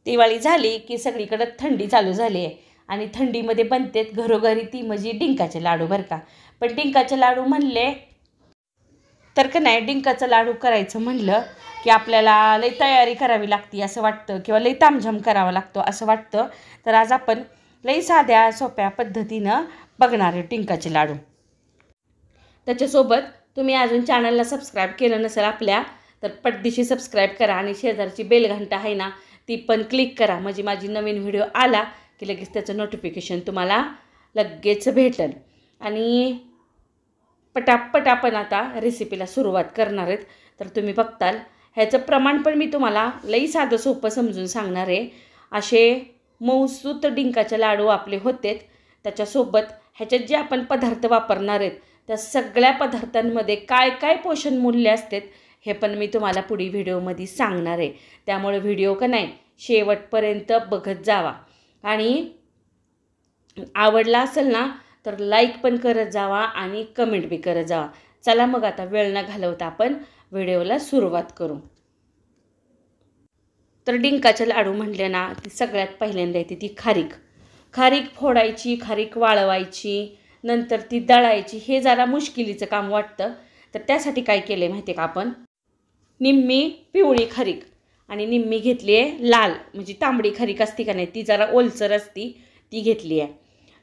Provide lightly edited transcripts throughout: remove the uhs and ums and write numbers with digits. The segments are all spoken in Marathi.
दिवाळी झाली की सगळीकडे थंडी चालू झाली आहे आणि थंडीमध्ये बनतेत घरोघरी ती म्हणजे डिंकाचे लाडू बरं का. पण डिंकाचे लाडू म्हणले तर का नाही, डिंकाचं लाडू करायचं म्हणलं की आपल्याला लई तयारी करावी लागते असं वाटतं किंवा लई तामझाम करावा लागतो असं वाटतं. तर आज आपण लई साध्या सोप्या पद्धतीनं बघणार आहे डिंकाचे लाडू. त्याच्यासोबत तुम्ही अजून चॅनलला सबस्क्राईब केलं नसेल आपल्या तर पटदिशी सबस्क्राईब करा आणि शेजारची बेल घंटा आहे ना ती पण क्लिक करा, म्हणजे माझी नवीन व्हिडिओ आला की लगेच त्याचं नोटिफिकेशन तुम्हाला लगेच भेटेल. आणि पटापट आपण आता रेसिपीला सुरुवात करणार आहेत. तर तुम्ही बघताल ह्याचं प्रमाण पण मी तुम्हाला लई साधं सोपं समजून सांगणार आहे. असे मऊसूत डिंकाचे लाडू आपले होतेत. त्याच्यासोबत ह्याच्यात जे आपण पदार्थ वापरणार आहेत त्या सगळ्या पदार्थांमध्ये काय काय पोषण मूल्य असतात हे पण मी तुम्हाला पुढील व्हिडिओमध्ये सांगणार आहे. त्यामुळे व्हिडिओ का नाही शेवटपर्यंत बघत जावा आणि आवडला असेल ना तर लाईक पण करत जावा आणि कमेंट बी करत जावा. चला मग आता वेळ न घालवता आपण व्हिडिओला सुरुवात करू. तर डिंकाचे लाडू म्हटले ना ती सगळ्यात पहिल्यांदा येते ती खारीक फोडायची, खारीक वाळवायची, नंतर ती दळायची. हे जरा मुश्किलीचं काम वाटतं. तर त्यासाठी काय केलं आहे माहिती आहे का, आपण निम्मी पिवळी खारीक आणि निम्मी घेतली आहे लाल म्हणजे तांबडी खारीक असती का नाही ती जरा ओलसर असती ती घेतली आहे.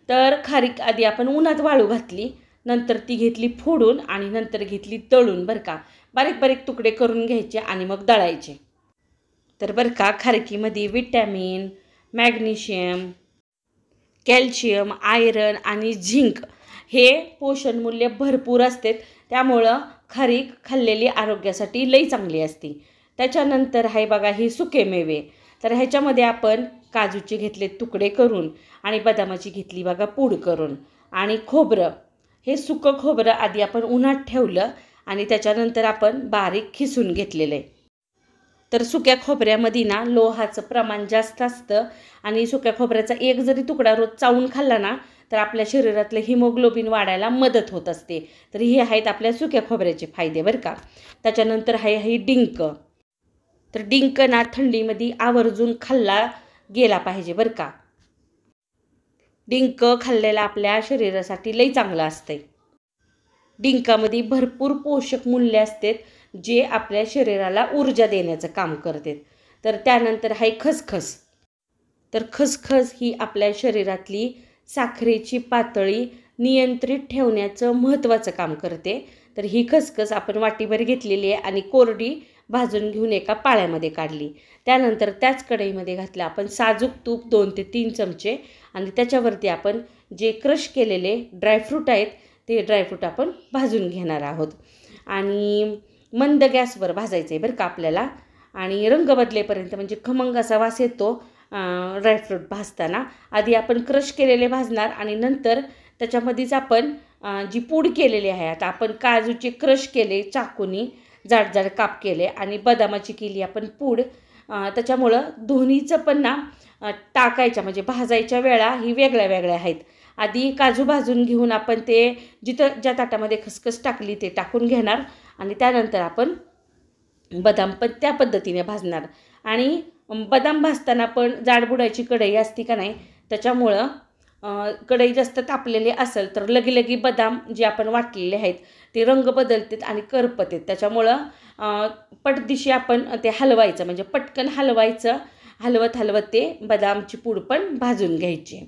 तर खारीक आधी आपण उन्हात वाळू घातली, नंतर ती घेतली फोडून आणि नंतर घेतली तळून बरं का. बारीक बारीक तुकडे करून घ्यायचे आणि मग दळायचे. तर बरं का खारकीमध्ये विटॅमिन, मॅग्नेशियम, कॅल्शियम, आयरन आणि झिंक हे पोषण मूल्य भरपूर असते. त्यामुळं खारीक खाल्लेली आरोग्यासाठी लई चांगली असते. त्याच्यानंतर आहे बघा ही सुके मेवे. तर ह्याच्यामध्ये आपण काजूचे घेतले तुकडे करून आणि बदामाची घेतली बघा पूड करून आणि खोबरं. हे सुकं खोबरं आधी आपण उन्हात ठेवलं आणि त्याच्यानंतर आपण बारीक खिसून घेतलेलं आहे. तर सुक्या खोबऱ्यामध्ये ना लोहाचं प्रमाण जास्त असतं आणि सुक्या खोबऱ्याचा एक जरी तुकडा रोज चावून खाल्ला ना तर आपल्या शरीरातलं हिमोग्लोबिन वाढायला मदत होत असते. तर हे आहेत आपल्या सुक्या खोबऱ्याचे फायदे बरं का. त्याच्यानंतर आहे ही डिंक. तर डिंक ना थंडीमध्ये आवर्जून खाल्ला गेला पाहिजे बरं का. डिंक खाल्लेला आपल्या शरीरासाठी लई चांगलं असते. डिंकामध्ये भरपूर पोषक मूल्य असतात जे आपल्या शरीराला ऊर्जा देण्याचं काम करतात. तर त्यानंतर आहे खसखस. तर खसखस ही आपल्या शरीरातली साखरेची पातळी नियंत्रित ठेवण्याचं महत्त्वाचं काम करते. तर ही खसखस आपण वाटीभर घेतलेली आहे आणि कोरडी भाजून घेऊन एका पाळ्यामध्ये काढली. त्यानंतर त्याच कढईमध्ये घातलं आपण साजूक तूप 2 ते 3 चमचे आणि त्याच्यावरती आपण जे क्रश केलेले ड्रायफ्रूट आहेत ते ड्रायफ्रूट आपण भाजून घेणार आहोत आणि मंद गॅसवर भाजायचं आहे बरं का आपल्याला. आणि रंग बदलेपर्यंत म्हणजे खमंग असा वास येतो ड्रायफ्रूट भाजताना. आधी आपण क्रश केलेले भाजणार आणि नंतर त्याच्यामध्येच आपण जी पूड केलेली आहे, आता आपण काजूचे क्रश केले चाकूनी जाड जाड काप केले आणि बदामाची केली आपण पूड. त्याच्यामुळं दोन्हीचं पण ना टाकायच्या म्हणजे भाजायच्या वेळा ही वेगळ्या वेगळ्या आहेत. आधी काजू भाजून घेऊन आपण ते जिथं ज्या ताटामध्ये खसखस टाकली ते टाकून घेणार आणि त्यानंतर आपण बदाम पण त्या पद्धतीने भाजणार. आणि बदाम भाजताना पण जाडबुडाची कढई असती का नाही त्याच्यामुळं कढई जास्त तापलेली असेल तर लगेलगी बदाम जे आपण वाटलेले आहेत ते रंग बदलतात आणि करपतात. त्याच्यामुळं पटदिशी आपण ते हलवायचं म्हणजे पटकन हलवायचं. हलवत ते बदामची पूड पण भाजून घ्यायची.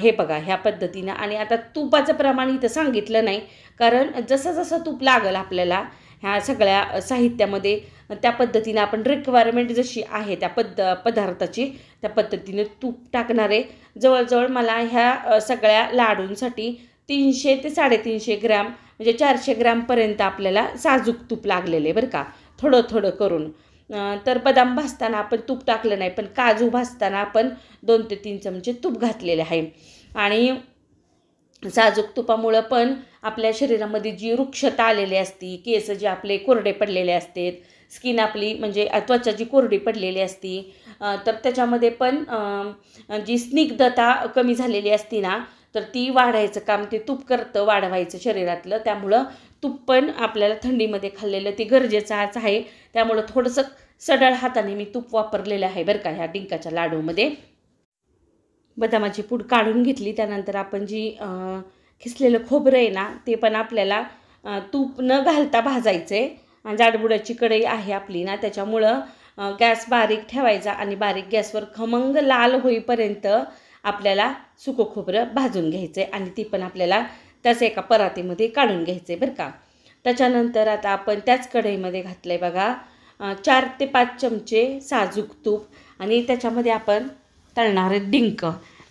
हे बघा ह्या पद्धतीनं. आणि आता तुपाचं प्रमाण इथं सांगितलं नाही कारण जसं जसं तूप लागेल आपल्याला ह्या सगळ्या साहित्यामध्ये त्या पद्धतीनं आपण रिक्वायरमेंट जशी आहे त्या पदार्थाची त्या पद्धतीने तूप टाकणार आहे. जवळजवळ मला ह्या सगळ्या लाडूंसाठी 300 ते 350 ग्रॅम म्हणजे 400 ग्रॅमपर्यंत आपल्याला साजूक तूप लागलेले बरं का, थोडं थोडं करून. तर बदाम भाजताना आपण तूप टाकलं नाही पण काजू भाजताना आपण 2 ते 3 चमचे तूप घातलेले आहे. आणि साजूक तुपामुळं पण आपल्या शरीरामध्ये जी रुक्षता आलेली असती, केस जे आपले कोरडे पडलेले असतात, स्किन आपली म्हणजे त्वचा जी कोरडी पडलेली असती तर त्याच्यामध्ये पण जी स्निग्धता कमी झालेली असती ना तर ती वाढायचं काम ते तूप करतं, वाढवायचं शरीरातलं. त्यामुळं तूप पण आपल्याला थंडीमध्ये खाल्लेलं ते गरजेचं आहे. त्यामुळं थोडंसं सढळ हाताने मी तूप वापरलेलं आहे बरं का ह्या डिंकाच्या लाडूमध्ये. बदामाची पूड काढून घेतली. त्यानंतर आपण जी खिसलेलं खोबरं आहे ना ते पण आपल्याला तूप न घालता भाजायचं आहे. जाडबुडाची कढई आहे आपली ना, त्याच्यामुळं गॅस बारीक ठेवायचा आणि बारीक गॅसवर खमंग लाल होईपर्यंत आपल्याला सुकं खोबरं भाजून घ्यायचं आहे आणि ती पण आपल्याला त्याच एका परातीमध्ये काढून घ्यायचं आहे बरं का. त्याच्यानंतर आता आपण त्याच कढईमध्ये घातलं आहे बघा 4 ते 5 चमचे साजूक तूप आणि त्याच्यामध्ये आपण तळणारे डिंक.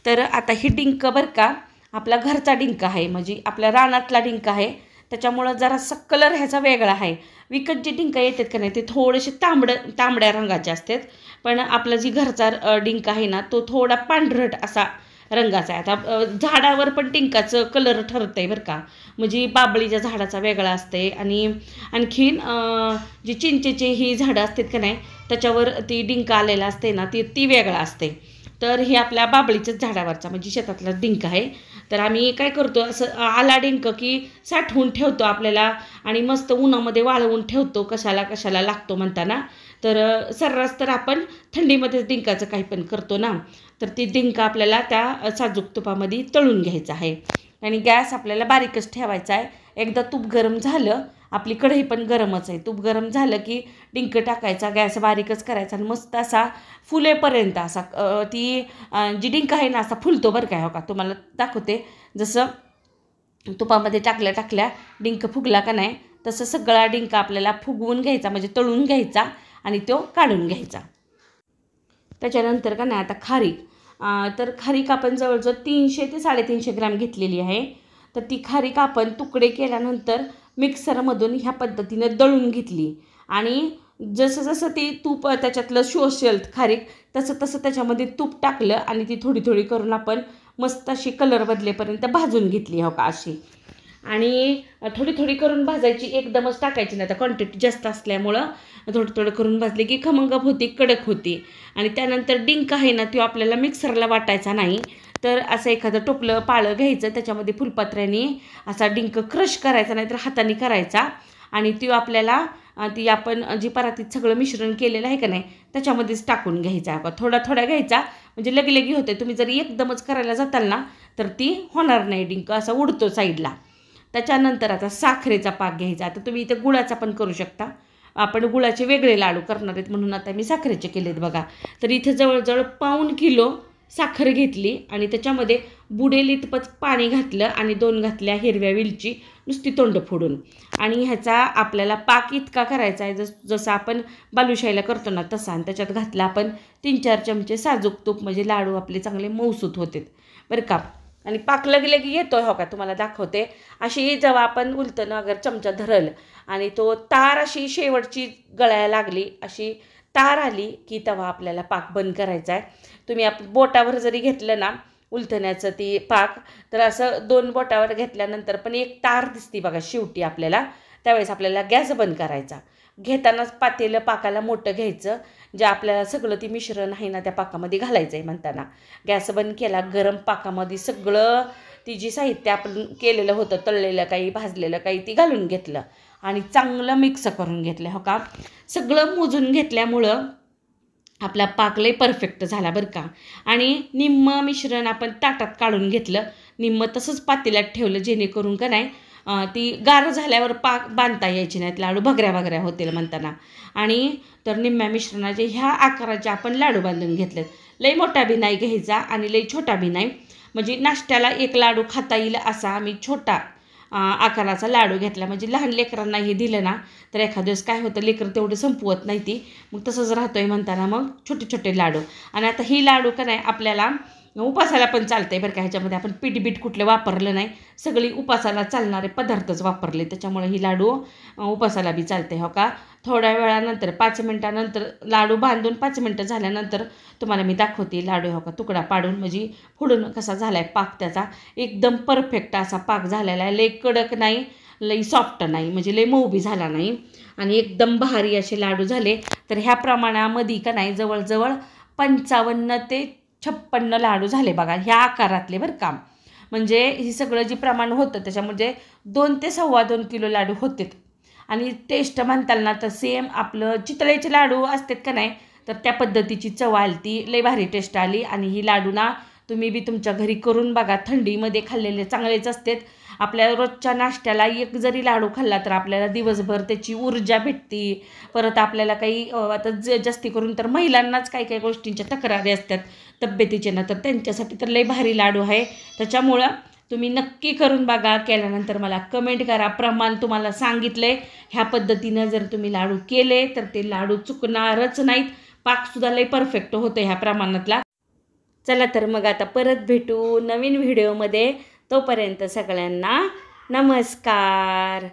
तर आता ही डिंक बरं का आपला घरचा डिंक आहे, म्हणजे आपल्या रानातला डिंक आहे, त्याच्यामुळं जरासा कलर ह्याचा वेगळा आहे. विकत जे डिंक येतात का नाही ते थोडेसे तांबड्या रंगाचे असतात, पण आपला जी घरचा डिंक आहे ना तो थोडा पांढरट असा रंगाचा आहे. आता झाडावर पण डिंकाचं कलर ठरतं आहे बरं का, म्हणजे बाबळीच्या झाडाचा वेगळा असते आणि आणखीन जी चिंचेची ही झाडं असतात का नाही त्याच्यावर ती डिंक आलेला असते ना ती वेगळा असते. तर हे आपल्या बाबळीच्याच झाडावरचा म्हणजे शेतातला डिंक आहे. तर आम्ही काय करतो असं आला डिंक की साठवून ठेवतो आपल्याला आणि मस्त उन्हामध्ये वाळवून ठेवतो, कशाला लागतो म्हणताना. तर सर्रास तर आपण थंडीमध्येच डिंकाचं काही पण करतो ना. तर ती डिंक आपल्याला त्या साजूक तुपामध्ये तळून घ्यायचं आहे आणि गॅस आपल्याला बारीकच ठेवायचा आहे. एकदा तूप गरम झालं, आपली कढई पण गरमच आहे, तूप गरम झालं की डिंक टाकायचा, गॅस बारीकच करायचा आणि मस्त असा फुलेपर्यंत असा ती जी डिंक आहे ना असा फुलतो बरं काय. हो का तुम्हाला दाखवते, जसं तुपामध्ये टाकल्या डिंक फुगला का नाही तसं सगळा डिंक आपल्याला फुगवून घ्यायचा, म्हणजे तळून घ्यायचा आणि तो काढून घ्यायचा. त्याच्यानंतर का नाही आता खारीक. तर खारीक आपण जवळजवळ 300 ते 350 ग्रॅम घेतलेली आहे. तर ती खारीक आपण तुकडे केल्यानंतर मिक्सरमधून ह्या पद्धतीनं दळून घेतली आणि जसं ती तूप त्याच्यातलं शोषेल खारीक तसं त्याच्यामध्ये तूप टाकलं आणि ती थोडी करून आपण मस्त अशी कलर बदलेपर्यंत भाजून घेतली. हो का अशी, आणि थोडी करून भाजायची, एकदमच टाकायची नाही. आता क्वांटिटी जास्त असल्यामुळं थोडं करून भाजली की खमंग होती, कडक होती. आणि त्यानंतर डिंक आहे ना तो आपल्याला मिक्सरला वाटायचा नाही, तर असं एखादं टोपलं पाळं घ्यायचं, त्याच्यामध्ये फुलपात्र्याने असा डिंक क्रश करायचा, नाहीतर हाताने करायचा आणि ती आपल्याला ती आपण जी परातीत सगळं मिश्रण केलेलं आहे का नाही त्याच्यामध्येच टाकून घ्यायचा. थोडा घ्यायचा म्हणजे लगेलगी होते. तुम्ही जर एकदमच करायला जाताल ना तर ती होणार नाही, डिंक असा उडतो साईडला. त्याच्यानंतर आता साखरेचा पाक घ्यायचा. आता तुम्ही इथे गुळाचा पण करू शकता, आपण गुळाचे वेगळे लाडू करणार आहेत म्हणून आता मी साखरेचे केलेत बघा. तर इथे जवळजवळ 1.5 किलो साखर घेतली आणि त्याच्यामध्ये बुडेल इतपत पाणी घातलं आणि 2 घातल्या हिरव्या वेलची नुसती तोंड फोडून. आणि ह्याचा आपल्याला पाक इतका करायचा आहे जसं आपण बालुशाहीला करतो ना तसा. आणि त्याच्यात घातला आपण 3-4 चमचे साजूक तूप, म्हणजे लाडू आपले चांगले मऊसूत होते बरं का. आणि पाक लगी येतो. हो का तुम्हाला दाखवते. अशी जेव्हा आपण उलटणं अगर चमचा धरल आणि तो तार अशी शेवटची गळायला लागली, अशी तार आली की तेव्हा आपल्याला पाक बंद करायचा आहे. तुम्ही बोटावर जरी घेतलं ना उलथण्याचं ती पाक, तर असं 2 बोटावर घेतल्यानंतर पण एक तार दिसते बघा शेवटी आपल्याला, त्यावेळेस आपल्याला गॅस बंद करायचा. घेतानाच पातेलं पाकाला मोठं घ्यायचं, जे आपल्याला सगळं ती मिश्रण आहे ना त्या पाकामध्ये घालायचं आहे म्हणताना. गॅस बंद केला, गरम पाकामध्ये सगळं ती जी साहित्य आपण केलेलं होतं, तळलेलं काही भाजलेलं काही, ती घालून घेतलं आणि चांगलं मिक्स करून घेतलं. हो का सगळं मोजून घेतल्यामुळं आपला पाक लय परफेक्ट झाला बरं का. आणि निम्म मिश्रण आपण ताटात काढून घेतलं, निम्म तसंच पातेल्यात ठेवलं, जेणेकरून का नाही ती गार झाल्यावर पाक बांधता यायची नाहीत, लाडू भगऱ्या होतील म्हणताना. आणि तर निम्म्या मिश्रणाचे ह्या आकाराचे आपण लाडू बांधून घेतलेत. लई मोठा बी नाही घ्यायचा आणि लई छोटा बी नाही, म्हणजे नाश्त्याला एक लाडू खाता येईल असा आम्ही छोटा आकाराचा लाडू घेतला. म्हणजे लहान लेकरांना हे दिलं ना तर एखाद्या दिवस काय होतं, लेकरं तेवढं संपवत नाही ती, मग तसंच राहतोय म्हणताना मग छोटे लाडू. आणि आता ही लाडू का नाही आपल्याला उपासाला पण चालतंय बरं का. ह्याच्यामध्ये आपण पीठ कुठलं वापरलं नाही, सगळी उपासाला चालणारे पदार्थच वापरले, त्याच्यामुळे ही लाडू उपासाला बी चालते. हो का थोड्या वेळानंतर 5 मिनटानंतर लाडू बांधून 5 मिनटं झाल्यानंतर तुम्हाला मी दाखवते लाडू. हो का तुकडा पाडून म्हणजे फोडून कसा झाला आहे पाक त्याचा, एकदम परफेक्ट असा पाक झालेला आहे. लई कडक नाही, लई सॉफ्ट नाही, म्हणजे लई मऊ बी झाला नाही आणि एकदम भारी असे लाडू झाले. तर ह्या प्रमाणामध्ये का नाही जवळजवळ 55 ते 56 लाडू झाले बघा ह्या आकारातले बरं का. म्हणजे हे सगळं जे प्रमाण होतं त्याच्यामध्ये 2 ते 2.25 किलो लाडू होते. आणि टेस्ट म्हणताल ना तर सेम आपलं चितळेचे लाडू असतात का नाही, तर त्या पद्धतीची चव आली ती, लई भारी टेस्ट आली. आणि ही लाडू ना तुम्ही बी तुमच्या घरी करून बघा, थंडीमध्ये खाल्लेले चांगलेच असतात. आपल्या रोजच्या नाश्त्याला एक जरी लाडू खाल्ला तर आपल्याला दिवसभर त्याची ऊर्जा भेटते. परत आपल्याला काही आता जास्ती करून तर महिलांनाच काही काही गोष्टींच्या तक्रारी असतात तब्येतीचे ना, तर त्यांच्यासाठी तर लई भारी लाडू आहे. त्याच्यामुळं तुम्ही नक्की करून बघा. केल्यानंतर मला कमेंट करा. प्रमाण तुम्हाला सांगितलं आहे, ह्या पद्धतीनं जर तुम्ही लाडू केले तर ते लाडू चुकणारच नाहीत. पाकसुद्धा लई परफेक्ट होतं ह्या प्रमाणातला. चला तर मग आता परत भेटू नवीन व्हिडिओमध्ये. तोपर्यंत सगळ्यांना नमस्कार.